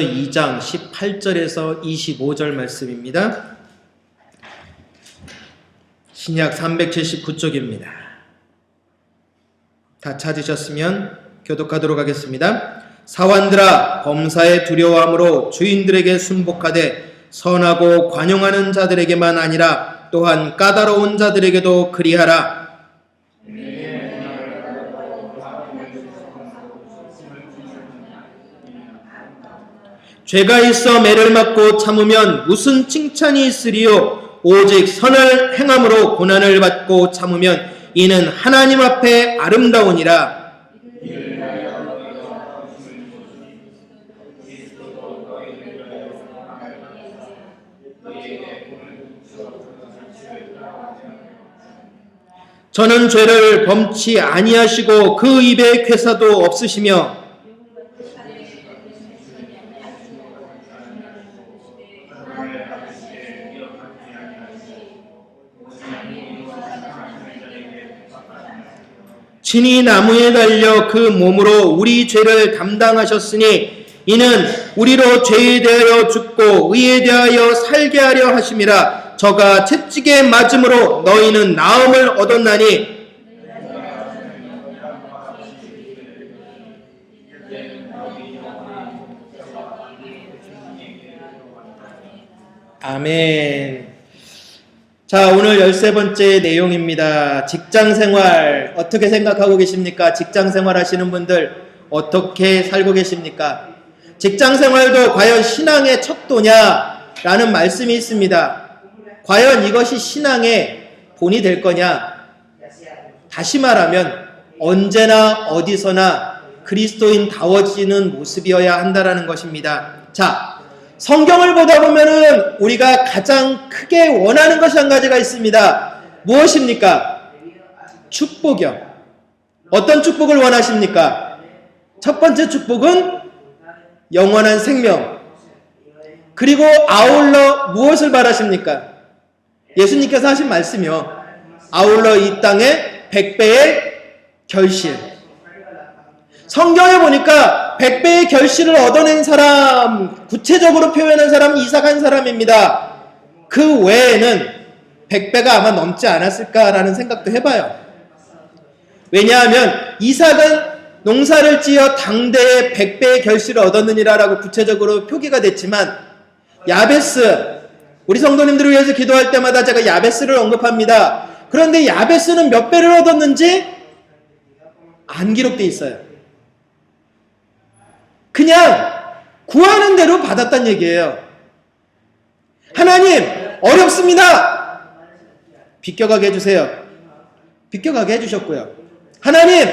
2장 18절에서 25절 말씀입니다. 신약 379쪽입니다. 다 찾으셨으면 교독하도록 하겠습니다. 사환들아, 범사에 두려워함으로 주인들에게 순복하되 선하고 관용하는 자들에게만 아니라 또한 까다로운 자들에게도 그리하라. 죄가 있어 매를 맞고 참으면 무슨 칭찬이 있으리요? 오직 선을 행함으로 고난을 받고 참으면 이는 하나님 앞에 아름다우니라. 저는 죄를 범치 아니하시고 그 입에 괴사도 없으시며 친히 나무에 달려 그 몸으로 우리 죄를 담당하셨으니 이는 우리로 죄에 대하여 죽고 의에 대하여 살게 하려 하심이라. 저가 채찍에 맞음으로 너희는 나음을 얻었나니 아멘. 자, 오늘 13번째 내용입니다. 직장생활 어떻게 생각하고 계십니까? 직장생활 하시는 분들 어떻게 살고 계십니까? 직장생활도 과연 신앙의 척도냐? 라는 말씀이 있습니다. 과연 이것이 신앙의 본이 될 거냐? 다시 말하면 언제나 어디서나 그리스도인다워지는 모습이어야 한다라는 것입니다. 자, 성경을 보다 보면은 우리가 가장 크게 원하는 것이 한 가지가 있습니다. 무엇입니까? 축복이요. 어떤 축복을 원하십니까? 첫 번째 축복은 영원한 생명. 그리고 아울러 무엇을 바라십니까? 예수님께서 하신 말씀이요. 아울러 이 땅에 100배의 결실. 성경에 보니까 100배의 결실을 얻어낸 사람, 구체적으로 표현한 사람은 이삭 한 사람입니다. 그 외에는 100배가 아마 넘지 않았을까라는 생각도 해봐요. 왜냐하면 이삭은 농사를 지어 당대에 100배의 결실을 얻었느니라라고 구체적으로 표기가 됐지만 야베스, 우리 성도님들을 위해서 기도할 때마다 제가 야베스를 언급합니다. 그런데 야베스는 몇 배를 얻었는지 안 기록되어 있어요. 그냥 구하는 대로 받았단 얘기예요. 하나님, 어렵습니다. 비껴가게 해주세요. 비껴가게 해주셨고요. 하나님,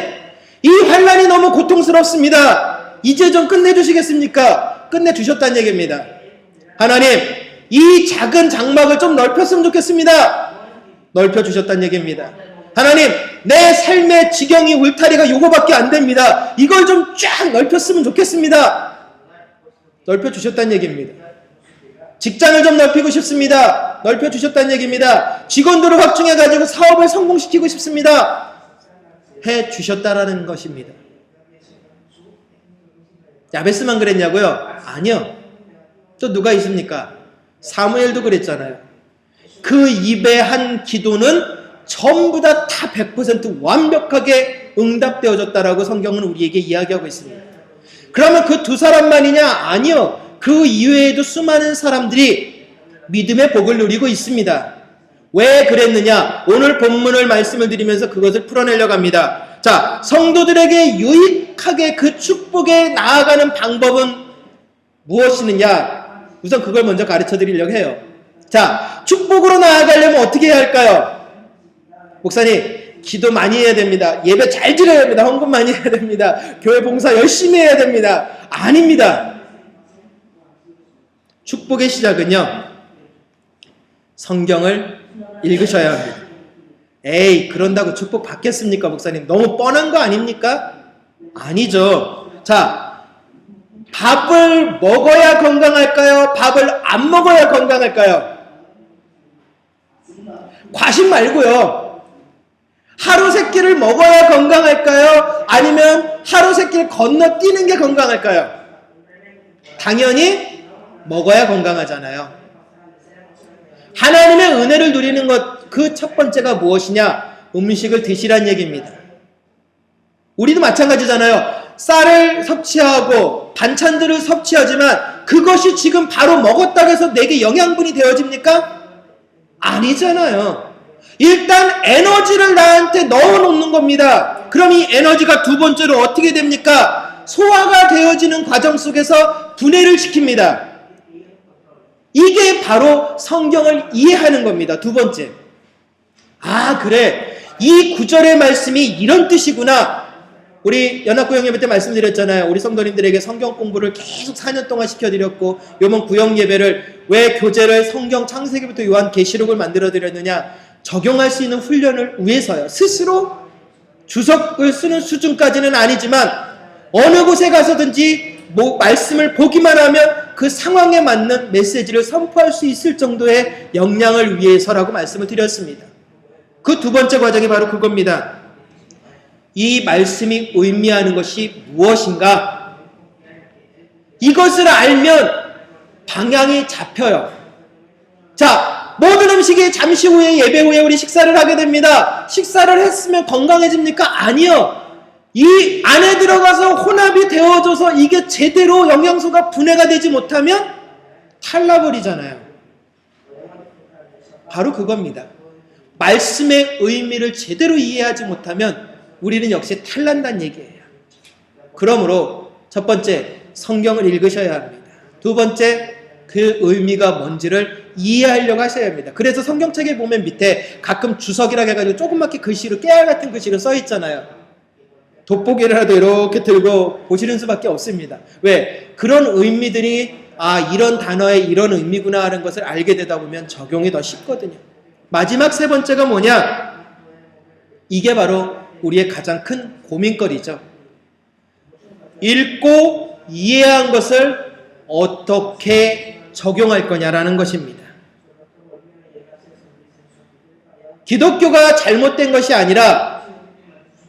이 환난이 너무 고통스럽습니다. 이제 좀 끝내주시겠습니까? 끝내주셨다는 얘기입니다. 하나님, 이 작은 장막을 좀 넓혔으면 좋겠습니다. 넓혀주셨다는 얘기입니다. 하나님, 내 삶의 지경이 울타리가 요거밖에 안 됩니다. 이걸 좀 쫙 넓혔으면 좋겠습니다. 넓혀주셨다는 얘기입니다. 직장을 좀 넓히고 싶습니다. 넓혀주셨다는 얘기입니다. 직원들을 확충해가지고 사업을 성공시키고 싶습니다. 해주셨다라는 것입니다. 야베스만 그랬냐고요? 아니요. 또 누가 있습니까? 사무엘도 그랬잖아요. 그 입의 한 기도는 전부 다 100% 완벽하게 응답되어졌다라고 성경은 우리에게 이야기하고 있습니다. 그러면 그 두 사람만이냐? 아니요. 그 이외에도 수많은 사람들이 믿음의 복을 누리고 있습니다. 왜 그랬느냐? 오늘 본문을 말씀을 드리면서 그것을 풀어내려고 합니다. 자, 성도들에게 유익하게 그 축복에 나아가는 방법은 무엇이느냐? 우선 그걸 먼저 가르쳐 드리려고 해요. 자, 축복으로 나아가려면 어떻게 해야 할까요? 목사님, 기도 많이 해야 됩니다. 예배 잘 드려야 됩니다. 헌금 많이 해야 됩니다. 교회 봉사 열심히 해야 됩니다. 아닙니다. 축복의 시작은요, 성경을 읽으셔야 합니다. 에이, 그런다고 축복 받겠습니까, 목사님? 너무 뻔한 거 아닙니까? 아니죠. 자, 밥을 먹어야 건강할까요? 밥을 안 먹어야 건강할까요? 과식 말고요. 하루 세 끼를 먹어야 건강할까요? 아니면 하루 세 끼를 건너뛰는 게 건강할까요? 당연히 먹어야 건강하잖아요. 하나님의 은혜를 누리는 것, 그 첫 번째가 무엇이냐? 음식을 드시란 얘기입니다. 우리도 마찬가지잖아요. 쌀을 섭취하고 반찬들을 섭취하지만 그것이 지금 바로 먹었다고 해서 내게 영양분이 되어집니까? 아니잖아요. 일단 에너지를 나한테 넣어놓는 겁니다. 그럼 이 에너지가 두 번째로 어떻게 됩니까? 소화가 되어지는 과정 속에서 분해를 시킵니다. 이게 바로 성경을 이해하는 겁니다. 두 번째. 아, 그래. 이 구절의 말씀이 이런 뜻이구나. 우리 연합구역 예배 때 말씀드렸잖아요. 우리 성도님들에게 성경 공부를 계속 4년 동안 시켜드렸고, 요번 구역 예배를 왜 교재를 성경 창세기부터 요한계시록을 만들어드렸느냐? 적용할 수 있는 훈련을 위해서요. 스스로 주석을 쓰는 수준까지는 아니지만 어느 곳에 가서든지 말씀을 보기만 하면 그 상황에 맞는 메시지를 선포할 수 있을 정도의 역량을 위해서라고 말씀을 드렸습니다. 그 두 번째 과정이 바로 그겁니다. 이 말씀이 의미하는 것이 무엇인가? 이것을 알면 방향이 잡혀요. 자, 모든 음식이 잠시 후에 예배 후에 우리 식사를 하게 됩니다. 식사를 했으면 건강해집니까? 아니요. 이 안에 들어가서 혼합이 되어져서 이게 제대로 영양소가 분해가 되지 못하면 탈나버리잖아요. 바로 그겁니다. 말씀의 의미를 제대로 이해하지 못하면 우리는 역시 탈난다는 얘기예요. 그러므로 첫 번째, 성경을 읽으셔야 합니다. 두 번째, 그 의미가 뭔지를 이해하려고 하셔야 합니다. 그래서 성경책에 보면 밑에 가끔 주석이라고 해가지고 조그맣게 글씨로 깨알 같은 글씨로 써 있잖아요. 돋보기라도 이렇게 들고 보시는 수밖에 없습니다. 왜? 그런 의미들이 이런 단어에 이런 의미구나 하는 것을 알게 되다 보면 적용이 더 쉽거든요. 마지막 세 번째가 뭐냐? 이게 바로 우리의 가장 큰 고민거리죠. 읽고 이해한 것을 어떻게 적용할 거냐라는 것입니다. 기독교가 잘못된 것이 아니라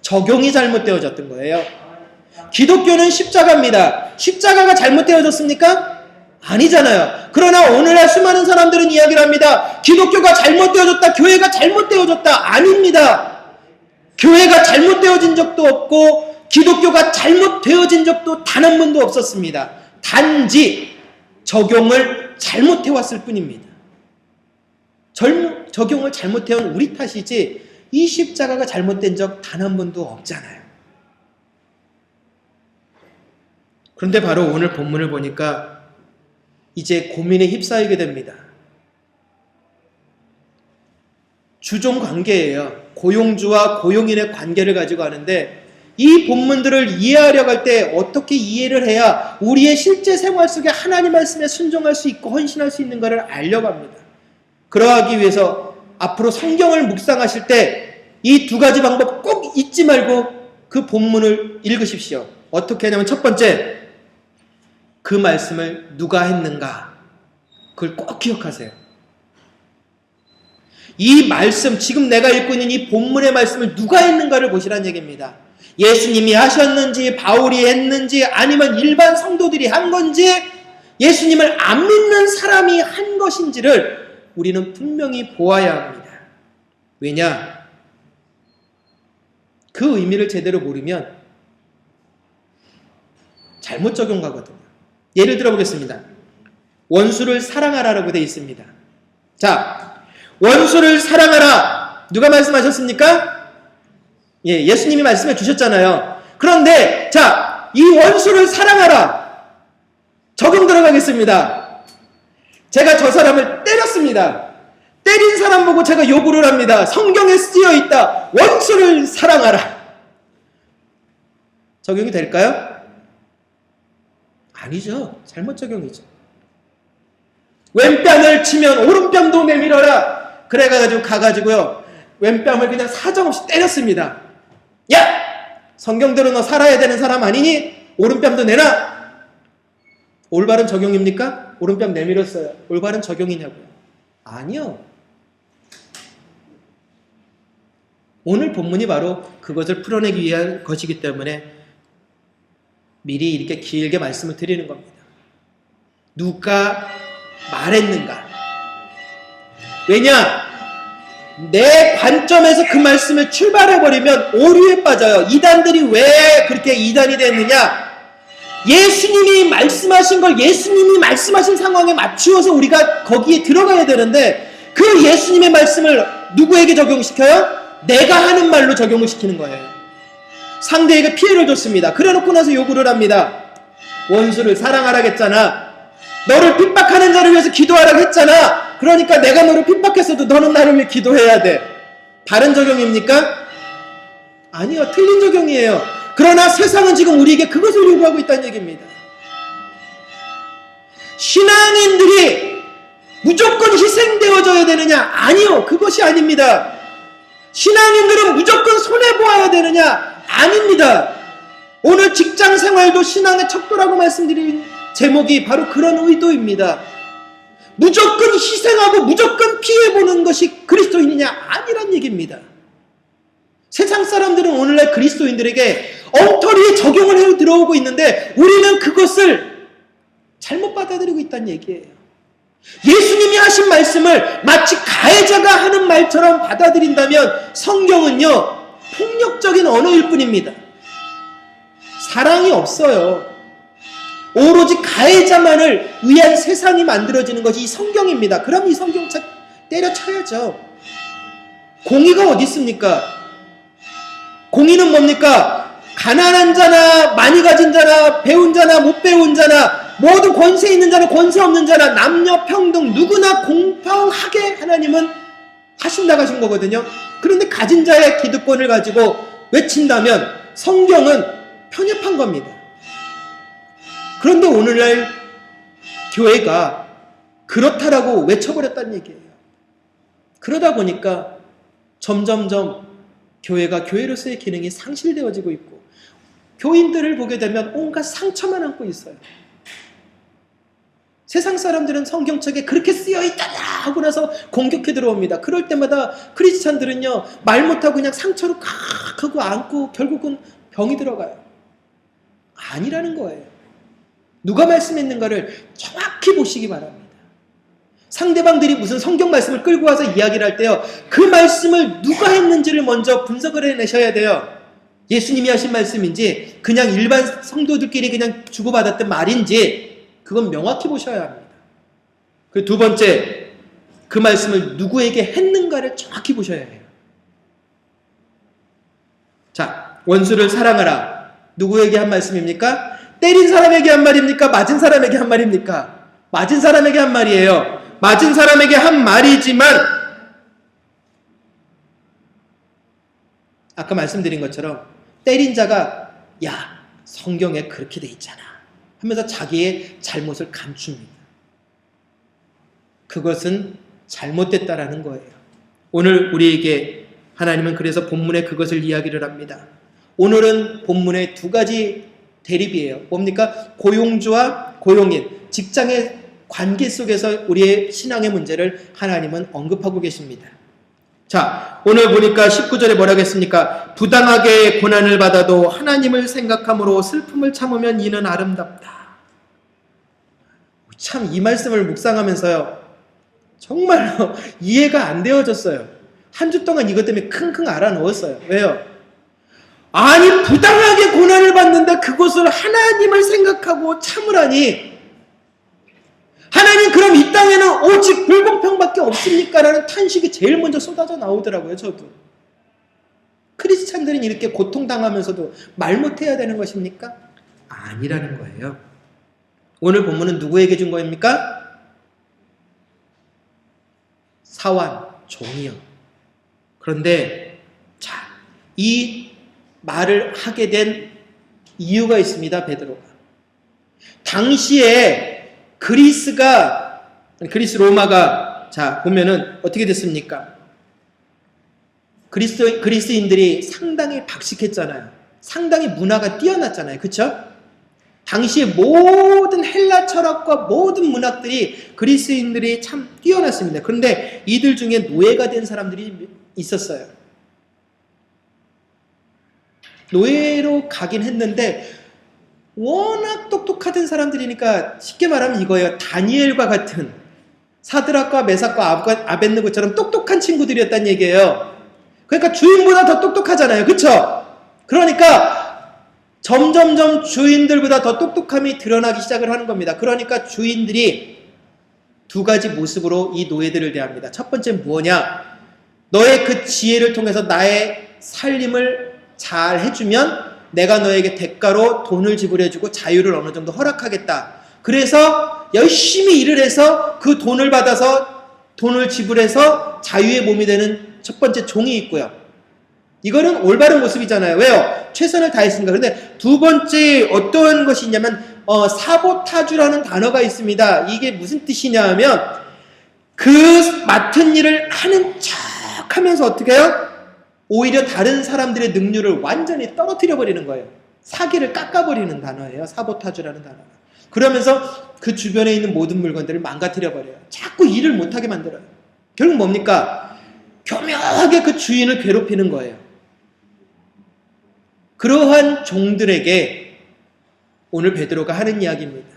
적용이 잘못되어졌던 거예요. 기독교는 십자가입니다. 십자가가 잘못되어졌습니까? 아니잖아요. 그러나 오늘날 수많은 사람들은 이야기를 합니다. 기독교가 잘못되어졌다. 교회가 잘못되어졌다. 아닙니다. 교회가 잘못되어진 적도 없고 기독교가 잘못되어진 적도 단 한 번도 없었습니다. 단지 적용을 잘못해왔을 뿐입니다. 적용을 잘못해온 우리 탓이지 이 십자가가 잘못된 적 단 한 번도 없잖아요. 그런데 바로 오늘 본문을 보니까 이제 고민에 휩싸이게 됩니다. 주종 관계예요. 고용주와 고용인의 관계를 가지고 하는데 이 본문들을 이해하려고 할 때 어떻게 이해를 해야 우리의 실제 생활 속에 하나님 말씀에 순종할 수 있고 헌신할 수 있는가를 알려고 합니다. 그러하기 위해서 앞으로 성경을 묵상하실 때 이 두 가지 방법 꼭 잊지 말고 그 본문을 읽으십시오. 어떻게 하냐면 첫 번째, 그 말씀을 누가 했는가? 그걸 꼭 기억하세요. 이 말씀, 지금 내가 읽고 있는 이 본문의 말씀을 누가 했는가를 보시라는 얘기입니다. 예수님이 하셨는지, 바울이 했는지, 아니면 일반 성도들이 한 건지, 예수님을 안 믿는 사람이 한 것인지를 우리는 분명히 보아야 합니다. 왜냐? 그 의미를 제대로 모르면 잘못 적용하거든요. 예를 들어보겠습니다. 원수를 사랑하라라고 되어 있습니다. 자, 원수를 사랑하라. 누가 말씀하셨습니까? 예수님이 말씀해 주셨잖아요. 그런데 자, 이 원수를 사랑하라. 적용 들어가겠습니다. 제가 저 사람을 때렸습니다. 때린 사람 보고 제가 요구를 합니다. 성경에 쓰여 있다. 원수를 사랑하라. 적용이 될까요? 아니죠. 잘못 적용이죠. 왼뺨을 치면 오른뺨도 내밀어라. 그래가지고 가가지고요. 왼뺨을 그냥 사정없이 때렸습니다. 야! 성경대로 너 살아야 되는 사람 아니니? 오른뺨도 내라. 올바른 적용입니까? 오른뺨 내밀었어요. 올바른 적용이냐고요? 아니요. 오늘 본문이 바로 그것을 풀어내기 위한 것이기 때문에 미리 이렇게 길게 말씀을 드리는 겁니다. 누가 말했는가? 왜냐? 내 관점에서 그 말씀을 출발해버리면 오류에 빠져요. 이단들이 왜 그렇게 이단이 됐느냐? 예수님이 말씀하신 걸 예수님이 말씀하신 상황에 맞추어서 우리가 거기에 들어가야 되는데 그 예수님의 말씀을 누구에게 적용시켜요? 내가 하는 말로 적용을 시키는 거예요. 상대에게 피해를 줬습니다. 그래놓고 나서 요구를 합니다. 원수를 사랑하라고 했잖아. 너를 핍박하는 자를 위해서 기도하라고 했잖아. 그러니까 내가 너를 핍박했어도 너는 나를 위해 기도해야 돼. 바른 적용입니까? 아니요. 틀린 적용이에요. 그러나 세상은 지금 우리에게 그것을 요구하고 있다는 얘기입니다. 신앙인들이 무조건 희생되어져야 되느냐? 아니요. 그것이 아닙니다. 신앙인들은 무조건 손해보아야 되느냐? 아닙니다. 오늘 직장 생활도 신앙의 척도라고 말씀드린 제목이 바로 그런 의도입니다. 무조건 희생하고 무조건 피해보는 것이 그리스도인이냐? 아니란 얘기입니다. 세상 사람들은 오늘날 그리스도인들에게 엉터리에 적용을 해 들어오고 있는데 우리는 그것을 잘못 받아들이고 있다는 얘기예요. 예수님이 하신 말씀을 마치 가해자가 하는 말처럼 받아들인다면 성경은요, 폭력적인 언어일 뿐입니다. 사랑이 없어요. 오로지 가해자만을 위한 세상이 만들어지는 것이 이 성경입니다. 그럼 이 성경책 때려쳐야죠. 공의가 어디 있습니까? 공의는 뭡니까? 가난한 자나 많이 가진 자나 배운 자나 못 배운 자나 모두 권세 있는 자나 권세 없는 자나 남녀 평등 누구나 공평하게 하나님은 하신다고 하신 거거든요. 그런데 가진 자의 기득권을 가지고 외친다면 성경은 편협한 겁니다. 그런데 오늘날 교회가 그렇다라고 외쳐버렸다는 얘기예요. 그러다 보니까 점점점 교회가 교회로서의 기능이 상실되어지고 있고 교인들을 보게 되면 온갖 상처만 안고 있어요. 세상 사람들은 성경책에 그렇게 쓰여있다냐 하고 나서 공격해 들어옵니다. 그럴 때마다 크리스찬들은요 말 못하고 그냥 상처로 칵 하고 안고 결국은 병이 들어가요. 아니라는 거예요. 누가 말씀했는가를 정확히 보시기 바랍니다. 상대방들이 무슨 성경 말씀을 끌고 와서 이야기를 할 때요 그 말씀을 누가 했는지를 먼저 분석을 해내셔야 돼요. 예수님이 하신 말씀인지 그냥 일반 성도들끼리 그냥 주고받았던 말인지 그건 명확히 보셔야 합니다. 그 두 번째, 그 말씀을 누구에게 했는가를 정확히 보셔야 해요. 자, 원수를 사랑하라. 누구에게 한 말씀입니까? 때린 사람에게 한 말입니까? 맞은 사람에게 한 말입니까? 맞은 사람에게 한 말이에요. 맞은 사람에게 한 말이지만 아까 말씀드린 것처럼 때린 자가 야 성경에 그렇게 돼 있잖아 하면서 자기의 잘못을 감춥니다. 그것은 잘못됐다라는 거예요. 오늘 우리에게 하나님은 그래서 본문에 그것을 이야기를 합니다. 오늘은 본문에 두 가지 대립이에요. 뭡니까? 고용주와 고용인, 직장의 관계 속에서 우리의 신앙의 문제를 하나님은 언급하고 계십니다. 자, 오늘 보니까 19절에 뭐라고 했습니까? 부당하게 고난을 받아도 하나님을 생각함으로 슬픔을 참으면 이는 아름답다. 참 이 말씀을 묵상하면서요 정말로 이해가 안 되어졌어요. 한 주 동안 이것 때문에 킁킁 알아놓았어요. 왜요? 아니 부당하게 고난을 받는데 그것을 하나님을 생각하고 참으라니 하나님 그럼 이 땅에는 오직 불공평밖에 없습니까? 라는 탄식이 제일 먼저 쏟아져 나오더라고요. 저도. 크리스찬들은 이렇게 고통당하면서도 말 못해야 되는 것입니까? 아니라는 거예요. 오늘 본문은 누구에게 준 거입니까? 사환, 종이요. 그런데 자, 이 말을 하게 된 이유가 있습니다. 베드로가. 당시에 그리스 로마가 자 보면은 어떻게 됐습니까? 그리스인들이 상당히 박식했잖아요. 상당히 문화가 뛰어났잖아요. 그렇죠? 당시에 모든 헬라 철학과 모든 문학들이 그리스인들이 참 뛰어났습니다. 그런데 이들 중에 노예가 된 사람들이 있었어요. 노예로 가긴 했는데 워낙 똑똑하던 사람들이니까 쉽게 말하면 이거예요. 다니엘과 같은 사드락과 메삭과 아벳느고처럼 똑똑한 친구들이었다는 얘기예요. 그러니까 주인보다 더 똑똑하잖아요. 그쵸? 그러니까 점점점 주인들보다 더 똑똑함이 드러나기 시작을 하는 겁니다. 그러니까 주인들이 두 가지 모습으로 이 노예들을 대합니다. 첫 번째는 뭐냐? 너의 그 지혜를 통해서 나의 살림을 잘 해주면 내가 너에게 대가로 돈을 지불해주고 자유를 어느 정도 허락하겠다. 그래서 열심히 일을 해서 그 돈을 받아서 돈을 지불해서 자유의 몸이 되는 첫 번째 종이 있고요. 이거는 올바른 모습이잖아요. 왜요? 최선을 다했으니까. 그런데 두 번째 어떤 것이 있냐면 사보타주라는 단어가 있습니다. 이게 무슨 뜻이냐 하면 그 맡은 일을 하는 척 하면서 어떻게 해요? 오히려 다른 사람들의 능률을 완전히 떨어뜨려 버리는 거예요. 사기를 깎아버리는 단어예요. 사보타주라는 단어가. 그러면서 그 주변에 있는 모든 물건들을 망가뜨려 버려요. 자꾸 일을 못하게 만들어요. 결국 뭡니까? 교묘하게 그 주인을 괴롭히는 거예요. 그러한 종들에게 오늘 베드로가 하는 이야기입니다.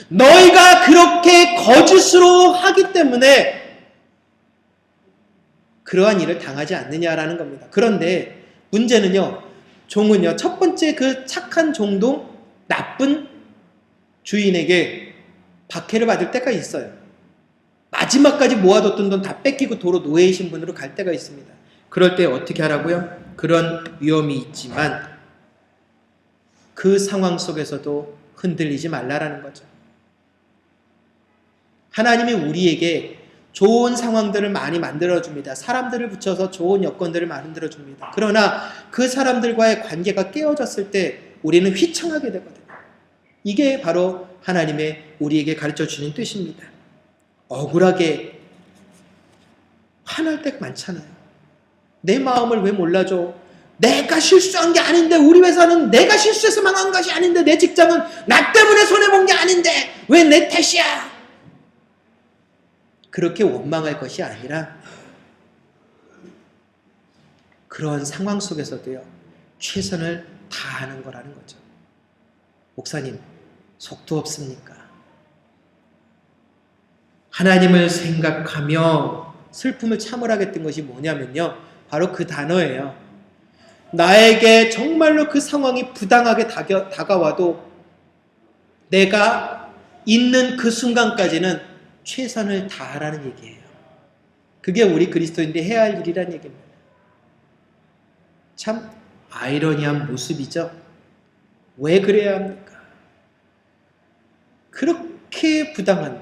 너희가 그렇게 거짓으로 하기 때문에 그러한 일을 당하지 않느냐라는 겁니다. 그런데 문제는요, 종은요, 첫 번째 그 착한 종도 나쁜 주인에게 박해를 받을 때가 있어요. 마지막까지 모아뒀던 돈 다 뺏기고 도로 노예의 신분으로 갈 때가 있습니다. 그럴 때 어떻게 하라고요? 그런 위험이 있지만 그 상황 속에서도 흔들리지 말라라는 거죠. 하나님이 우리에게 좋은 상황들을 많이 만들어줍니다. 사람들을 붙여서 좋은 여건들을 만들어줍니다. 그러나 그 사람들과의 관계가 깨어졌을 때 우리는 휘청하게 되거든요. 이게 바로 하나님의 우리에게 가르쳐주는 뜻입니다. 억울하게 화날 때가 많잖아요. 내 마음을 왜 몰라줘? 내가 실수한 게 아닌데, 우리 회사는 내가 실수해서 망한 것이 아닌데, 내 직장은 나 때문에 손해본 게 아닌데 왜 내 탓이야? 그렇게 원망할 것이 아니라 그런 상황 속에서도요, 최선을 다하는 거라는 거죠. 목사님, 속도 없습니까? 하나님을 생각하며 슬픔을 참으라겠던 것이 뭐냐면요, 바로 그 단어예요. 나에게 정말로 그 상황이 부당하게 다가와도 내가 있는 그 순간까지는 최선을 다하라는 얘기예요. 그게 우리 그리스도인들이 해야 할 일이란 얘기입니다. 참 아이러니한 모습이죠. 왜 그래야 합니까? 그렇게 부당한데,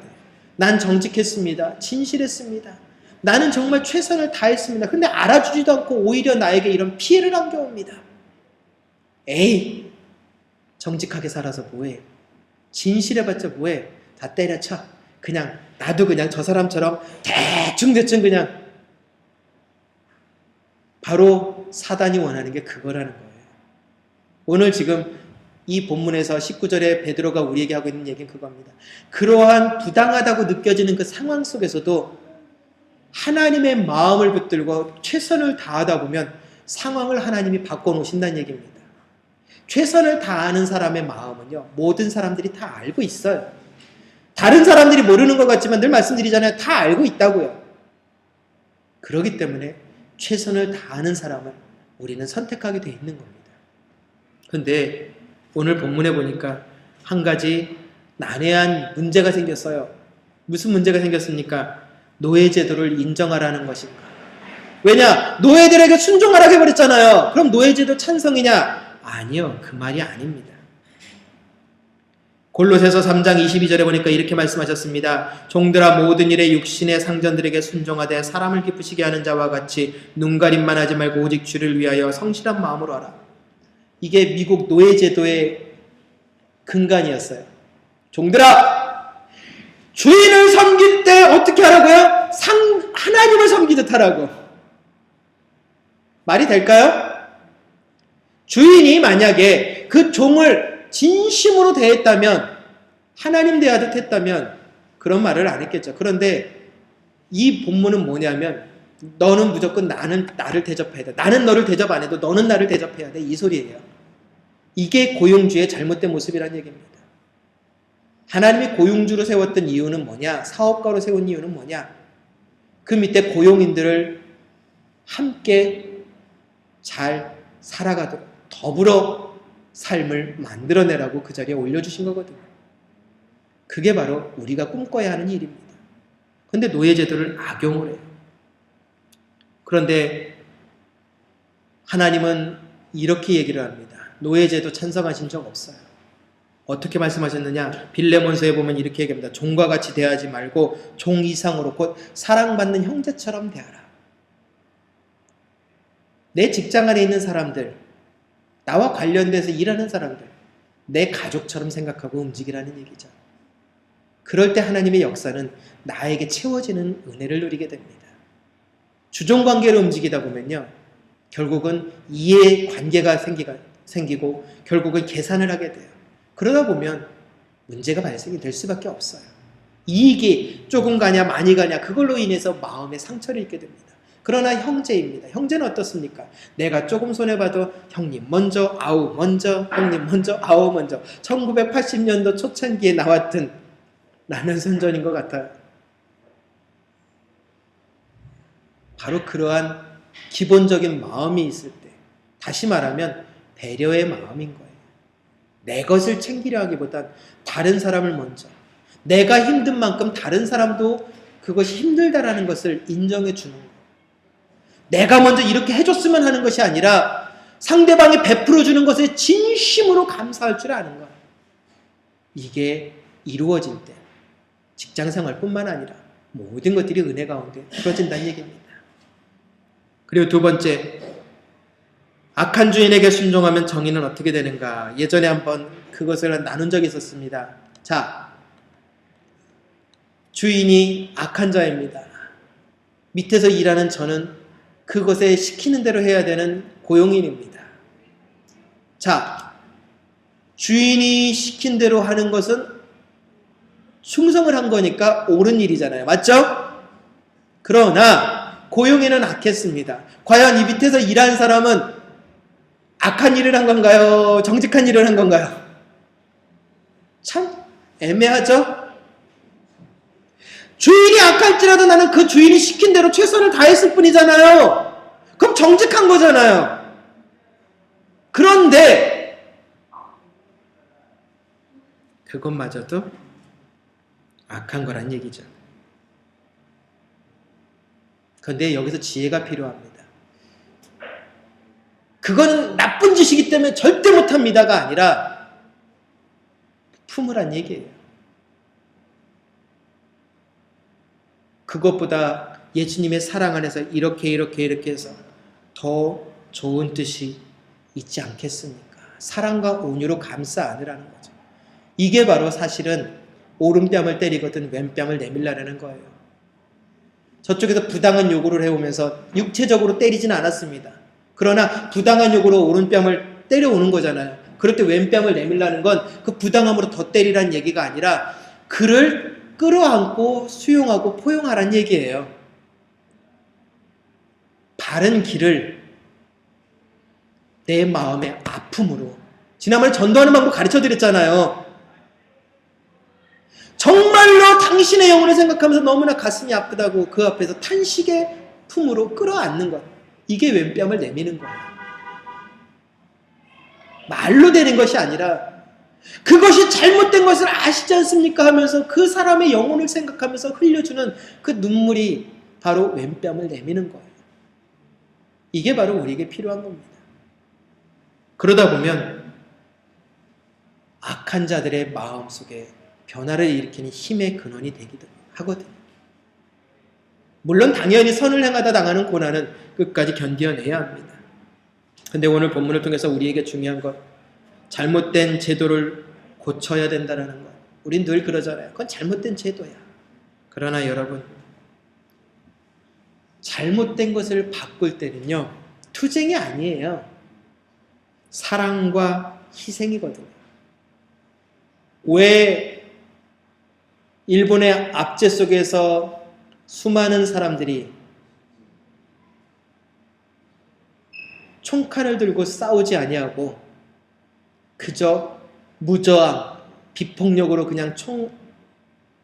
난 정직했습니다. 진실했습니다. 나는 정말 최선을 다했습니다. 근데 알아주지도 않고 오히려 나에게 이런 피해를 안겨옵니다. 에이, 정직하게 살아서 뭐해? 진실해봤자 뭐해? 다 때려쳐. 그냥 나도 그냥 저 사람처럼 대충 그냥. 바로 사단이 원하는 게 그거라는 거예요. 오늘 지금 이 본문에서 19절에 베드로가 우리에게 하고 있는 얘기는 그겁니다. 그러한 부당하다고 느껴지는 그 상황 속에서도 하나님의 마음을 붙들고 최선을 다하다 보면 상황을 하나님이 바꿔놓으신다는 얘기입니다. 최선을 다하는 사람의 마음은요, 모든 사람들이 다 알고 있어요. 다른 사람들이 모르는 것 같지만 늘 말씀드리잖아요. 다 알고 있다고요. 그렇기 때문에 최선을 다하는 사람을 우리는 선택하게 돼 있는 겁니다. 그런데 오늘 본문에 보니까 한 가지 난해한 문제가 생겼어요. 무슨 문제가 생겼습니까? 노예제도를 인정하라는 것인가? 왜냐? 노예들에게 순종하라고 해버렸잖아요. 그럼 노예제도 찬성이냐? 아니요, 그 말이 아닙니다. 골로새서 3장 22절에 보니까 이렇게 말씀하셨습니다. 종들아, 모든 일에 육신의 상전들에게 순종하되 사람을 기쁘시게 하는 자와 같이 눈가림만 하지 말고 오직 주를 위하여 성실한 마음으로 하라. 이게 미국 노예제도의 근간이었어요. 종들아, 주인을 섬길 때 어떻게 하라고요? 하나님을 섬기듯 하라고. 말이 될까요? 주인이 만약에 그 종을 진심으로 대했다면, 하나님 대하듯 했다면 그런 말을 안 했겠죠. 그런데 이 본문은 뭐냐면, 너는 무조건 나를 대접해야 돼. 나는 너를 대접 안 해도 너는 나를 대접해야 돼. 이 소리예요. 이게 고용주의 잘못된 모습이라는 얘기입니다. 하나님이 고용주로 세웠던 이유는 뭐냐? 사업가로 세운 이유는 뭐냐? 그 밑에 고용인들을 함께 잘 살아가도록 더불어 삶을 만들어내라고 그 자리에 올려주신 거거든요. 그게 바로 우리가 꿈꿔야 하는 일입니다. 그런데 노예제도를 악용을 해요. 그런데 하나님은 이렇게 얘기를 합니다. 노예제도 찬성하신 적 없어요. 어떻게 말씀하셨느냐? 빌레몬서에 보면 이렇게 얘기합니다. 종과 같이 대하지 말고 종 이상으로 곧 사랑받는 형제처럼 대하라. 내 직장 안에 있는 사람들, 나와 관련돼서 일하는 사람들, 내 가족처럼 생각하고 움직이라는 얘기죠. 그럴 때 하나님의 역사는 나에게 채워지는 은혜를 누리게 됩니다. 주종관계로 움직이다 보면요, 결국은 이해 관계가 생기고 결국은 계산을 하게 돼요. 그러다 보면 문제가 발생이 될 수밖에 없어요. 이익이 조금 가냐 많이 가냐 그걸로 인해서 마음에 상처를 입게 됩니다. 그러나 형제입니다. 형제는 어떻습니까? 내가 조금 손해봐도 형님 먼저 아우 먼저 형님 먼저 아우 먼저 1980년도 초창기에 나왔던 나는 선전인 것 같아요. 바로 그러한 기본적인 마음이 있을 때, 다시 말하면 배려의 마음인 거예요. 내 것을 챙기려 하기보단 다른 사람을 먼저, 내가 힘든 만큼 다른 사람도 그것이 힘들다라는 것을 인정해 주는 거예요. 내가 먼저 이렇게 해줬으면 하는 것이 아니라 상대방이 베풀어 주는 것에 진심으로 감사할 줄 아는 거예요. 이게 이루어질 때 직장생활뿐만 아니라 모든 것들이 은혜 가운데 이루어진다는 얘기입니다. 그리고 두 번째, 악한 주인에게 순종하면 정의는 어떻게 되는가? 예전에 한번 그것을 나눈 적이 있었습니다. 자, 주인이 악한 자입니다. 밑에서 일하는 저는 그것에 시키는 대로 해야 되는 고용인입니다. 자, 주인이 시킨 대로 하는 것은 충성을 한 거니까 옳은 일이잖아요. 맞죠? 그러나 고용인은 악했습니다. 과연 이 밑에서 일한 사람은 악한 일을 한 건가요? 정직한 일을 한 건가요? 참 애매하죠? 주인이 악할지라도 나는 그 주인이 시킨 대로 최선을 다했을 뿐이잖아요. 그럼 정직한 거잖아요. 그런데 그것마저도 악한 거란 얘기죠. 그런데 여기서 지혜가 필요합니다. 그거는 나쁜 짓이기 때문에 절대 못합니다가 아니라 품으란 얘기예요. 그것보다 예수님의 사랑 안에서 이렇게 해서 더 좋은 뜻이 있지 않겠습니까? 사랑과 온유로 감싸 안으라는 거죠. 이게 바로 사실은 오른뺨을 때리거든 왼뺨을 내밀라라는 거예요. 저쪽에서 부당한 요구를 해오면서 육체적으로 때리지는 않았습니다. 그러나 부당한 요구로 오른뺨을 때려오는 거잖아요. 그럴 때 왼뺨을 내밀라는 건 그 부당함으로 더 때리라는 얘기가 아니라 그를 끌어안고 수용하고 포용하라는 얘기예요. 바른 길을 내 마음의 아픔으로, 지난번에 전도하는 방법 가르쳐드렸잖아요. 정말로 당신의 영혼을 생각하면서 너무나 가슴이 아프다고 그 앞에서 탄식의 품으로 끌어안는 것, 이게 왼뺨을 내미는 거예요. 말로 되는 것이 아니라 그것이 잘못된 것을 아시지 않습니까 하면서 그 사람의 영혼을 생각하면서 흘려주는 그 눈물이 바로 왼뺨을 내미는 거예요. 이게 바로 우리에게 필요한 겁니다. 그러다 보면 악한 자들의 마음속에 변화를 일으키는 힘의 근원이 되기도 하거든요. 물론 당연히 선을 행하다 당하는 고난은 끝까지 견뎌내야 합니다. 근데 오늘 본문을 통해서 우리에게 중요한 것, 잘못된 제도를 고쳐야 된다는 것. 우린 늘 그러잖아요. 그건 잘못된 제도야. 그러나 여러분, 잘못된 것을 바꿀 때는요, 투쟁이 아니에요. 사랑과 희생이거든요. 왜 일본의 압제 속에서 수많은 사람들이 총칼을 들고 싸우지 아니하고 그저 무저항, 비폭력으로 그냥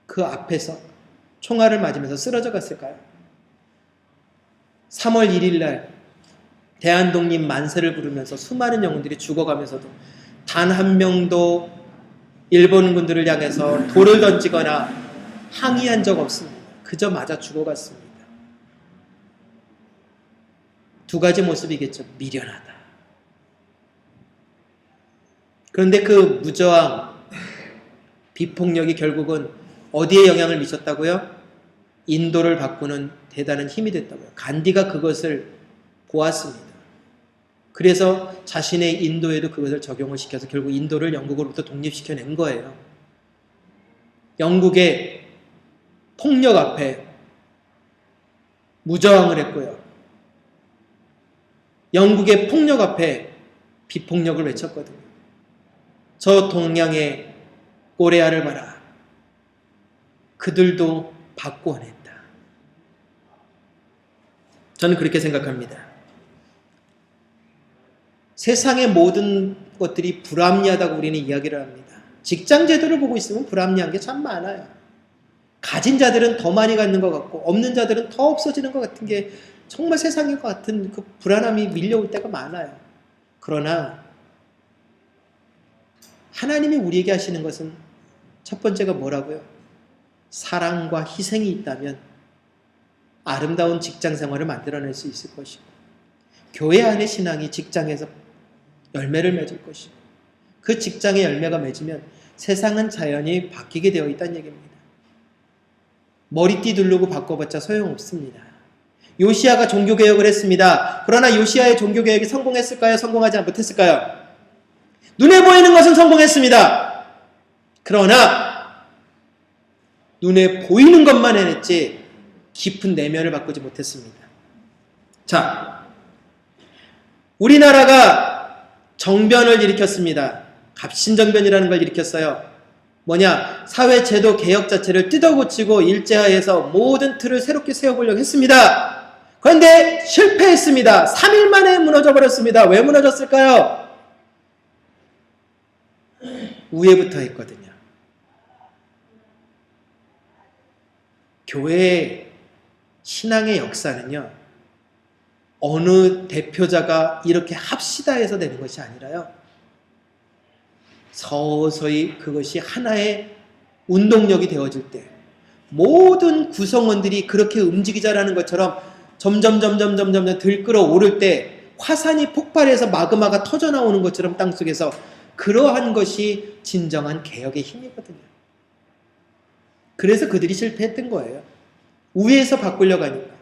그 앞에서 총알을 맞으면서 쓰러져 갔을까요? 3월 1일 날 대한독립 만세를 부르면서 수많은 영웅들이 죽어가면서도 단 한 명도 일본군들을 향해서 돌을 던지거나 항의한 적 없습니다. 그저 맞아 죽어갔습니다. 두 가지 모습이겠죠. 미련하다. 그런데 그 무저항, 비폭력이 결국은 어디에 영향을 미쳤다고요? 인도를 바꾸는 대단한 힘이 됐다고요. 간디가 그것을 보았습니다. 그래서 자신의 인도에도 그것을 적용을 시켜서 결국 인도를 영국으로부터 독립시켜낸 거예요. 영국의 폭력 앞에 무저항을 했고요. 영국의 폭력 앞에 비폭력을 외쳤거든요. 저 동양의 꼬레아를 봐라. 그들도 바꾸어냈다. 저는 그렇게 생각합니다. 세상의 모든 것들이 불합리하다고 우리는 이야기를 합니다. 직장 제도를 보고 있으면 불합리한 게 참 많아요. 가진 자들은 더 많이 갖는 것 같고 없는 자들은 더 없어지는 것 같은 게 정말 세상의 것 같은 그 불안함이 밀려올 때가 많아요. 그러나 하나님이 우리에게 하시는 것은 첫 번째가 뭐라고요? 사랑과 희생이 있다면 아름다운 직장 생활을 만들어낼 수 있을 것이고, 교회 안의 신앙이 직장에서 열매를 맺을 것이고, 그 직장의 열매가 맺으면 세상은 자연히 바뀌게 되어 있다는 얘기입니다. 머리띠 두르고 바꿔봤자 소용없습니다. 요시야가 종교개혁을 했습니다. 그러나 요시야의 종교개혁이 성공했을까요? 성공하지 못했을까요? 눈에 보이는 것은 성공했습니다. 그러나 눈에 보이는 것만 해냈지 깊은 내면을 바꾸지 못했습니다. 자, 우리나라가 정변을 일으켰습니다. 갑신정변이라는 걸 일으켰어요. 뭐냐? 사회제도 개혁 자체를 뜯어고치고 일제하에서 모든 틀을 새롭게 세워보려고 했습니다. 그런데 실패했습니다. 3일 만에 무너져버렸습니다. 왜 무너졌을까요? 우애부터 했거든요. 교회의 신앙의 역사는요, 어느 대표자가 이렇게 합시다 해서 되는 것이 아니라요, 서서히 그것이 하나의 운동력이 되어질 때 모든 구성원들이 그렇게 움직이자라는 것처럼 점점 들끓어 오를 때 화산이 폭발해서 마그마가 터져 나오는 것처럼 땅속에서 그러한 것이 진정한 개혁의 힘이거든요. 그래서 그들이 실패했던 거예요. 위에서 바꾸려고 하니까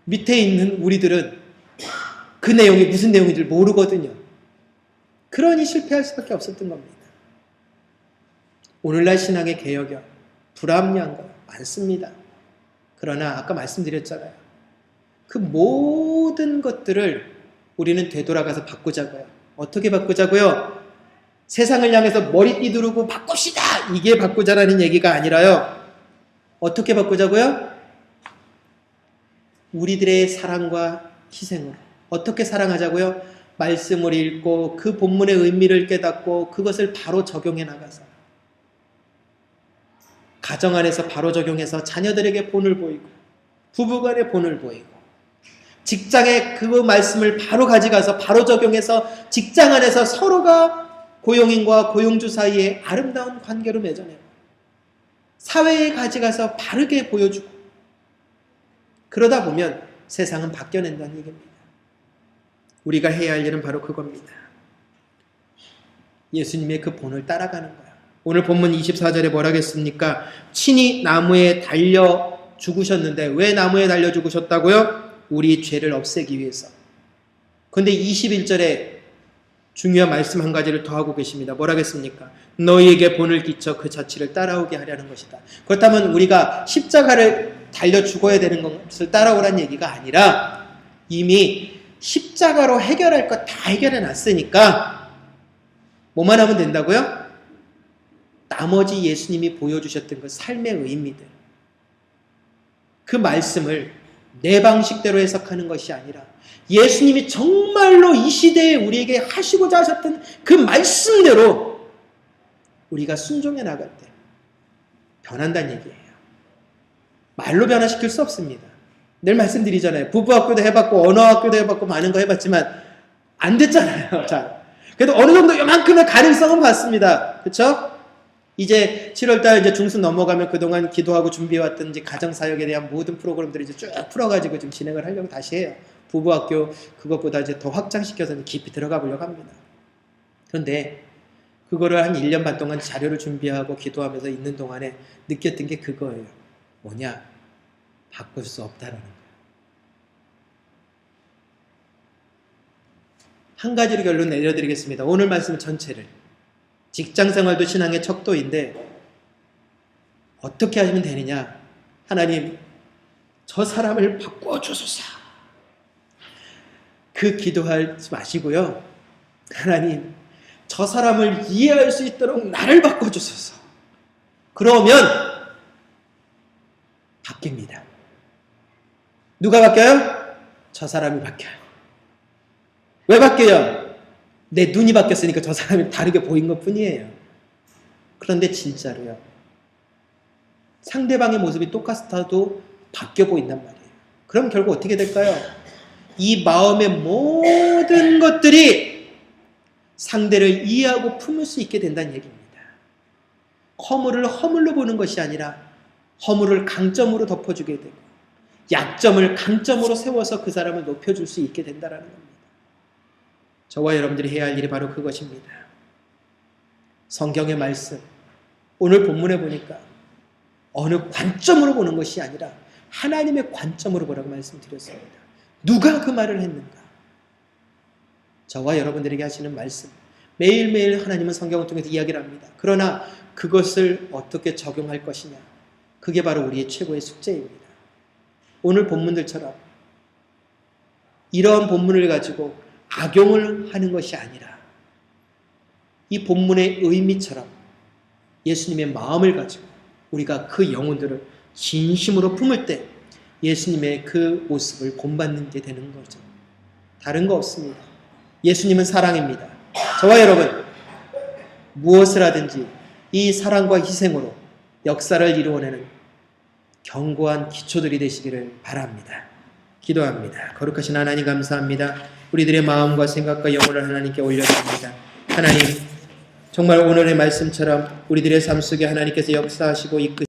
밑에 있는 우리들은 그 내용이 무슨 내용인지 모르거든요. 그러니 실패할 수밖에 없었던 겁니다. 오늘날 신앙의 개혁이 불합리한 거 많습니다. 그러나 아까 말씀드렸잖아요. 그 모든 것들을 우리는 되돌아가서 바꾸자고요. 어떻게 바꾸자고요? 세상을 향해서 머리띠 두르고 바꿉시다! 이게 바꾸자라는 얘기가 아니라요. 어떻게 바꾸자고요? 우리들의 사랑과 희생으로. 어떻게 사랑하자고요? 말씀을 읽고 그 본문의 의미를 깨닫고 그것을 바로 적용해 나가서, 가정 안에서 바로 적용해서 자녀들에게 본을 보이고, 부부간에 본을 보이고, 직장에 그 말씀을 바로 가져가서 바로 적용해서 직장 안에서 서로가 고용인과 고용주 사이에 아름다운 관계로 맺어내고, 사회에 가져가서 바르게 보여주고, 그러다 보면 세상은 바뀌어낸다는 얘기입니다. 우리가 해야 할 일은 바로 그겁니다. 예수님의 그 본을 따라가는 거예요. 오늘 본문 24절에 뭐라 했습니까? 친히 나무에 달려 죽으셨는데, 왜 나무에 달려 죽으셨다고요? 우리 죄를 없애기 위해서. 그런데 21절에 중요한 말씀 한 가지를 더 하고 계십니다. 뭐라 했습니까? 너희에게 본을 끼쳐 그 자취를 따라오게 하려는 것이다. 그렇다면 우리가 십자가를 달려 죽어야 되는 것을 따라오라는 얘기가 아니라, 이미 십자가로 해결할 것 다 해결해 놨으니까 뭐만 하면 된다고요? 나머지 예수님이 보여주셨던 그 삶의 의미들, 그 말씀을 내 방식대로 해석하는 것이 아니라 예수님이 정말로 이 시대에 우리에게 하시고자 하셨던 그 말씀대로 우리가 순종해 나갈 때 변한다는 얘기예요. 말로 변화시킬 수 없습니다. 늘 말씀드리잖아요. 부부학교도 해봤고 언어학교도 해봤고 많은 거 해봤지만 안 됐잖아요. 자, 그래도 어느 정도 요만큼의 가능성은 봤습니다. 그렇죠? 이제 7월달 이제 중순 넘어가면 그동안 기도하고 준비해왔던 이제 가정사역에 대한 모든 프로그램들을 이제 쭉 풀어가지고 좀 진행을 하려고 다시 해요. 부부학교 그것보다 이제 더 확장시켜서 깊이 들어가 보려고 합니다. 그런데 그거를 한 1년 반 동안 자료를 준비하고 기도하면서 있는 동안에 느꼈던 게 그거예요. 뭐냐? 바꿀 수 없다라는 거예요. 한 가지로 결론 내려드리겠습니다. 오늘 말씀 전체를. 직장생활도 신앙의 척도인데 어떻게 하시면 되느냐? 하나님, 저 사람을 바꿔주소서. 그 기도하지 마시고요. 하나님, 저 사람을 이해할 수 있도록 나를 바꿔주소서. 그러면 바뀝니다. 누가 바뀌어요? 저 사람이 바뀌어요. 왜 바뀌어요? 내 눈이 바뀌었으니까 저 사람이 다르게 보인 것 뿐이에요. 그런데 진짜로요. 상대방의 모습이 똑같아도 바뀌어 보인단 말이에요. 그럼 결국 어떻게 될까요? 이 마음의 모든 것들이 상대를 이해하고 품을 수 있게 된다는 얘기입니다. 허물을 허물로 보는 것이 아니라 허물을 강점으로 덮어주게 되고 약점을 강점으로 세워서 그 사람을 높여줄 수 있게 된다는 겁니다. 저와 여러분들이 해야 할 일이 바로 그것입니다. 성경의 말씀, 오늘 본문에 보니까 어느 관점으로 보는 것이 아니라 하나님의 관점으로 보라고 말씀드렸습니다. 누가 그 말을 했는가? 저와 여러분들에게 하시는 말씀, 매일매일 하나님은 성경을 통해서 이야기를 합니다. 그러나 그것을 어떻게 적용할 것이냐, 그게 바로 우리의 최고의 숙제입니다. 오늘 본문들처럼 이러한 본문을 가지고 악용을 하는 것이 아니라 이 본문의 의미처럼 예수님의 마음을 가지고 우리가 그 영혼들을 진심으로 품을 때 예수님의 그 모습을 본받는 게 되는 거죠. 다른 거 없습니다. 예수님은 사랑입니다. 저와 여러분, 무엇을 하든지 이 사랑과 희생으로 역사를 이루어내는 견고한 기초들이 되시기를 바랍니다. 기도합니다. 거룩하신 하나님 감사합니다. 우리들의 마음과 생각과 영혼을 하나님께 올려드립니다. 하나님, 정말 오늘의 말씀처럼 우리들의 삶 속에 하나님께서 역사하시고 이끄